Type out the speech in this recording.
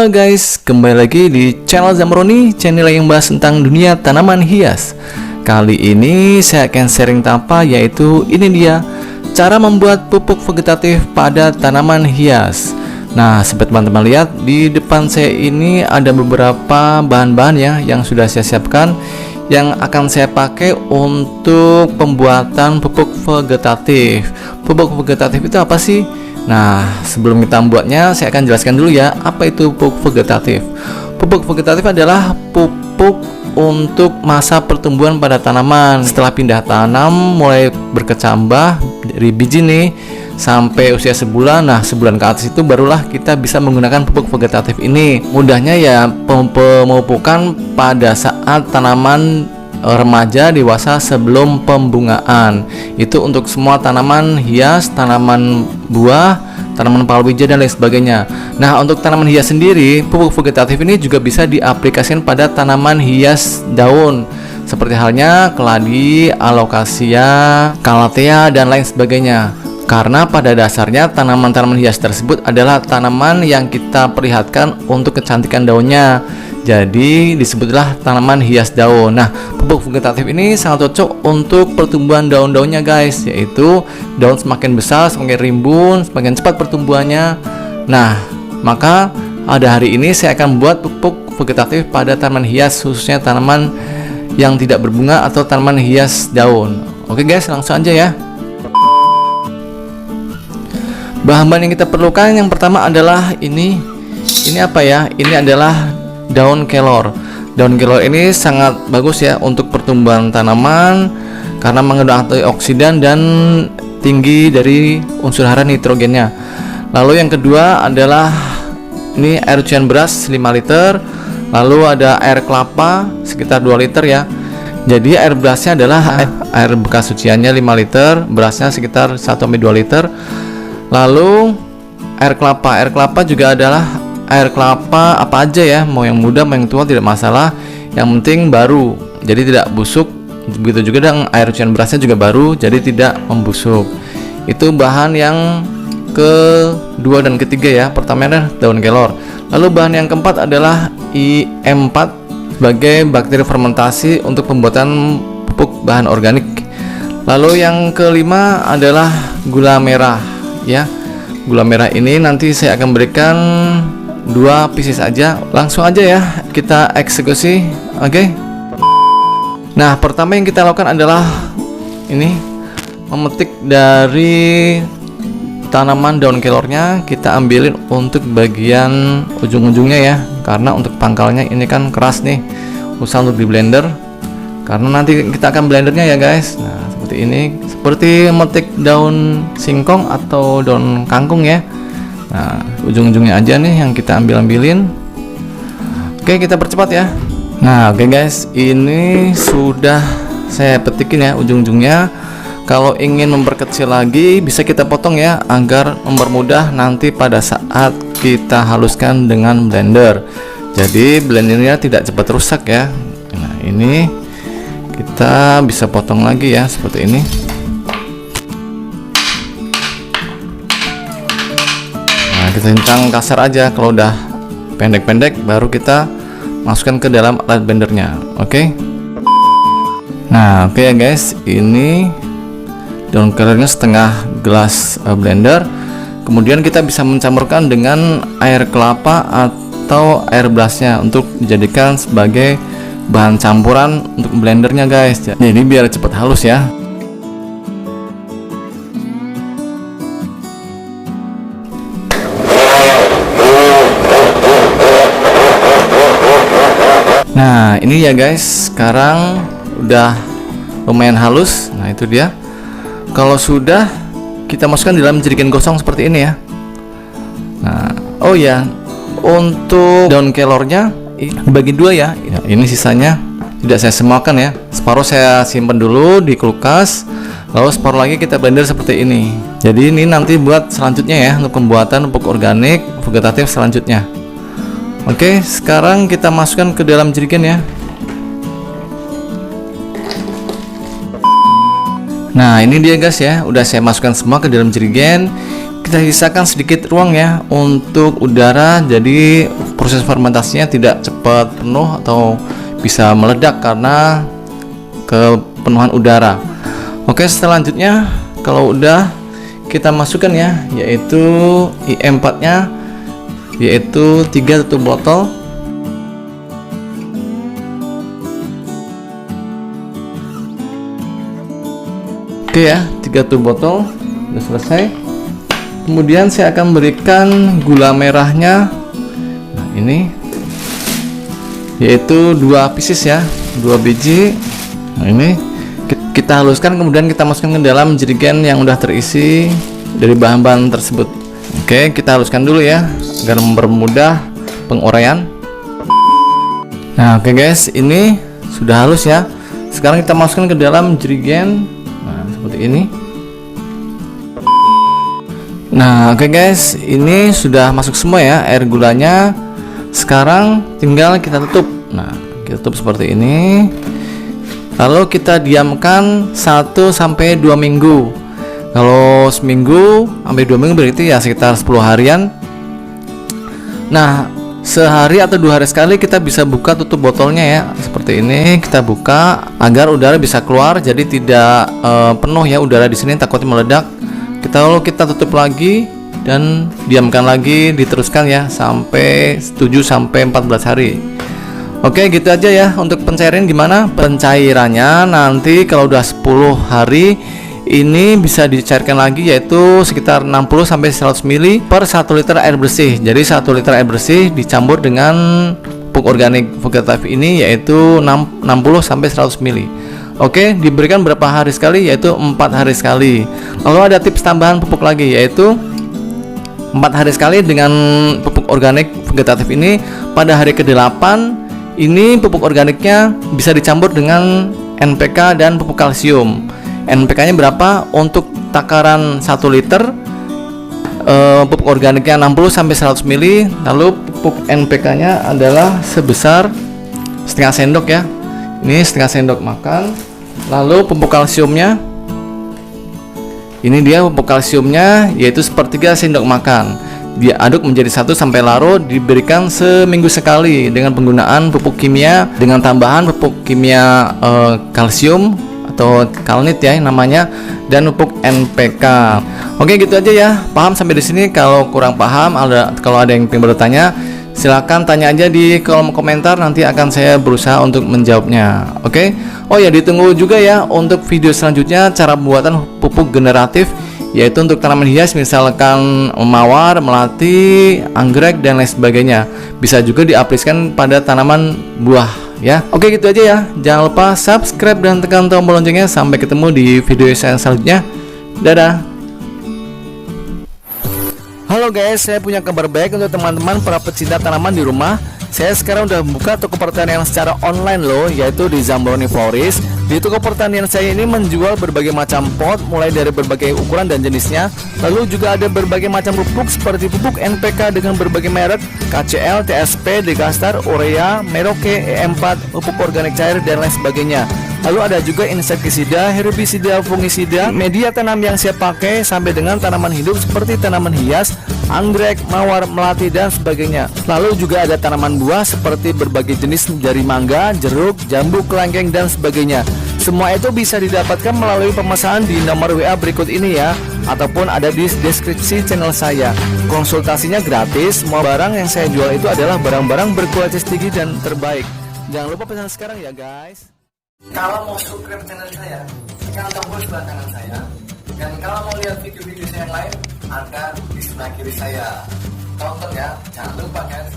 Halo guys, kembali lagi di channel Zamroni, channel yang bahas tentang dunia tanaman hias. Kali ini saya akan sharing tanpa, yaitu ini dia cara membuat pupuk vegetatif pada tanaman hias. Nah, seperti teman-teman lihat di depan saya ini ada beberapa bahan-bahan ya yang sudah saya siapkan, yang akan saya pakai untuk pembuatan pupuk vegetatif. Pupuk vegetatif itu apa sih? Nah, sebelum kita membuatnya, saya akan jelaskan dulu ya, apa itu pupuk vegetatif. Pupuk vegetatif adalah pupuk untuk masa pertumbuhan pada tanaman. Setelah pindah tanam, mulai berkecambah dari biji nih, sampai usia sebulan. Nah, sebulan ke atas itu barulah kita bisa menggunakan pupuk vegetatif ini. Mudahnya ya, pemupukan pada saat tanaman remaja dewasa sebelum pembungaan. Itu untuk semua tanaman hias, tanaman buah, tanaman palawija dan lain sebagainya. Nah, untuk tanaman hias sendiri, pupuk vegetatif ini juga bisa diaplikasikan pada tanaman hias daun, seperti halnya keladi, alokasia, calathea dan lain sebagainya. Karena pada dasarnya tanaman-tanaman hias tersebut adalah tanaman yang kita perlihatkan untuk kecantikan daunnya. Jadi disebutlah tanaman hias daun. Nah, pupuk vegetatif ini sangat cocok untuk pertumbuhan daun-daunnya guys, yaitu daun semakin besar, semakin rimbun, semakin cepat pertumbuhannya. Nah, maka pada hari ini saya akan buat pupuk vegetatif pada tanaman hias, khususnya tanaman yang tidak berbunga atau tanaman hias daun. Oke guys, langsung aja ya. Bahan-bahan yang kita perlukan yang pertama adalah ini apa ya? Ini adalah daun kelor. Daun kelor ini sangat bagus ya untuk pertumbuhan tanaman karena mengandung antioksidan dan tinggi dari unsur hara nitrogennya. Lalu yang kedua adalah ini air cucian beras 5 liter. Lalu ada air kelapa sekitar 2 liter ya. Jadi air berasnya adalah air bekas cuciannya 5 liter, berasnya sekitar 1-2 liter. Lalu air kelapa juga adalah air kelapa apa aja ya, mau yang muda mau yang tua tidak masalah, yang penting baru, jadi tidak busuk. Begitu juga dengan air cucian berasnya juga baru, jadi tidak membusuk. Itu bahan yang kedua dan ketiga ya. Pertama adalah daun kelor. Lalu bahan yang keempat adalah IM4 sebagai bakteri fermentasi untuk pembuatan pupuk bahan organik. Lalu yang kelima adalah gula merah ya. Gula merah ini nanti saya akan berikan 2 pieces aja. Langsung aja ya kita eksekusi. Oke. Nah, pertama yang kita lakukan adalah ini, memetik dari tanaman daun kelornya, kita ambilin untuk bagian ujung-ujungnya ya, karena untuk pangkalnya ini kan keras nih, usah untuk di blender karena nanti kita akan blendernya ya guys. Nah, seperti ini, seperti memetik daun singkong atau daun kangkung ya. Nah, ujung-ujungnya aja nih yang kita ambilin. Oke, kita percepat ya. Nah, oke guys, ini sudah saya petikin ya ujung-ujungnya. Kalau ingin memperkecil lagi bisa kita potong ya, agar mempermudah nanti pada saat kita haluskan dengan blender. Jadi blendernya tidak cepat rusak ya. Nah, ini kita bisa potong lagi ya seperti ini. Kita cincang kasar aja. Kalau udah pendek-pendek baru kita masukkan ke dalam alat blendernya. Oke. Nah, oke ya guys, ini daun kelornya setengah gelas blender. Kemudian kita bisa mencampurkan dengan air kelapa atau air berasnya untuk dijadikan sebagai bahan campuran untuk blendernya guys. Jadi biar cepat halus ya. Nah, ini ya guys, sekarang udah lumayan halus. Nah, itu dia. Kalau sudah, kita masukkan di dalam jerigen gosong seperti ini ya. Nah, oh ya, untuk daun kelornya dibagi 2 ya. Ini sisanya tidak saya semuakan ya. Separuh saya simpan dulu di kulkas, lalu separuh lagi kita blender seperti ini. Jadi ini nanti buat selanjutnya ya, untuk pembuatan pupuk organik vegetatif selanjutnya. Oke, sekarang kita masukkan ke dalam jerigen ya. Nah, ini dia guys ya, udah saya masukkan semua ke dalam jerigen. kita sisakan sedikit ruang ya untuk udara, jadi proses fermentasinya tidak cepat penuh atau bisa meledak karena kepenuhan udara. Oke, selanjutnya kalau udah kita masukkan ya, yaitu IM4 nya, yaitu 3 tutup botol. Oke ya, 3 tutup botol sudah selesai. Kemudian saya akan berikan gula merahnya. Nah, ini yaitu 2 pieces ya, 2 biji. Nah, ini kita haluskan, kemudian kita masukkan ke dalam jerigen yang udah terisi dari bahan-bahan tersebut. Oke, kita haluskan dulu ya agar mempermudah penguraian. Nah, oke guys, ini sudah halus ya. Sekarang kita masukkan ke dalam jerigen. Nah, seperti ini. Nah, oke guys, ini sudah masuk semua ya air gulanya. Sekarang tinggal kita tutup. Nah, kita tutup seperti ini. Lalu kita diamkan 1-2 minggu. Kalau seminggu sampai 2 minggu berarti ya sekitar 10 harian. Nah, sehari atau 2 hari sekali kita bisa buka tutup botolnya ya. Seperti ini kita buka agar udara bisa keluar, jadi tidak penuh ya udara di sini, takutnya meledak. Lalu kita tutup lagi dan diamkan lagi, diteruskan ya sampai 7-14 hari. Oke, gitu aja ya untuk pencairan. Gimana pencairannya? Nanti kalau udah 10 hari ini bisa dicairkan lagi, yaitu sekitar 60-100 ml per 1 liter air bersih. Jadi 1 liter air bersih dicampur dengan pupuk organik vegetatif ini yaitu 60-100 ml. Oke, diberikan berapa hari sekali? Yaitu 4 hari sekali. Lalu ada tips tambahan pupuk lagi, yaitu 4 hari sekali dengan pupuk organik vegetatif ini. Pada hari ke-8 ini pupuk organiknya bisa dicampur dengan NPK dan pupuk kalsium. NPK nya berapa? Untuk takaran 1 liter pupuk organiknya 60-100 ml. Lalu pupuk NPK nya adalah sebesar setengah sendok ya. Ini setengah sendok makan. Lalu pupuk kalsiumnya, ini dia pupuk kalsiumnya, yaitu sepertiga sendok makan. Diaduk menjadi satu sampai larut, diberikan seminggu sekali dengan penggunaan pupuk kimia dengan tambahan pupuk kimia kalsium atau kalnit ya namanya, dan pupuk NPK. Oke, gitu aja ya. Paham sampai di sini? Kalau kurang paham, kalau ada yang ingin bertanya, silakan tanya aja di kolom komentar, nanti akan saya berusaha untuk menjawabnya. Oke. Oh ya, ditunggu juga ya untuk video selanjutnya cara pembuatan pupuk generatif, yaitu untuk tanaman hias misalkan mawar, melati, anggrek dan lain sebagainya. Bisa juga diaplikasikan pada tanaman buah ya. Oke, gitu aja ya. Jangan lupa subscribe dan tekan tombol loncengnya. Sampai ketemu di video saya selanjutnya. Dadah. Halo guys, saya punya kabar baik untuk teman-teman para pecinta tanaman di rumah. Saya sekarang udah membuka toko pertanian secara online loh, yaitu di Zambroni Florist. Di toko pertanian saya ini menjual berbagai macam pot, mulai dari berbagai ukuran dan jenisnya. Lalu juga ada berbagai macam pupuk seperti pupuk NPK dengan berbagai merek, KCL, TSP, Degastar, Urea, Merauke, EM4, pupuk organik cair dan lain sebagainya. Lalu ada juga insektisida, herbisida, fungisida, media tanam yang saya pakai sampai dengan tanaman hidup seperti tanaman hias, anggrek, mawar, melati dan sebagainya. Lalu juga ada tanaman buah seperti berbagai jenis dari mangga, jeruk, jambu, kelengkeng dan sebagainya. Semua itu bisa didapatkan melalui pemesanan di nomor WA berikut ini ya, ataupun ada di deskripsi channel saya. Konsultasinya gratis. Semua barang yang saya jual itu adalah barang-barang berkualitas tinggi dan terbaik. Jangan lupa pesan sekarang ya guys. Kalau mau subscribe channel saya, tekan tombol sebelah kanan saya. Dan kalau mau lihat video-video saya yang lain, ada di sebelah kiri saya. Tonton ya, jangan lupa guys.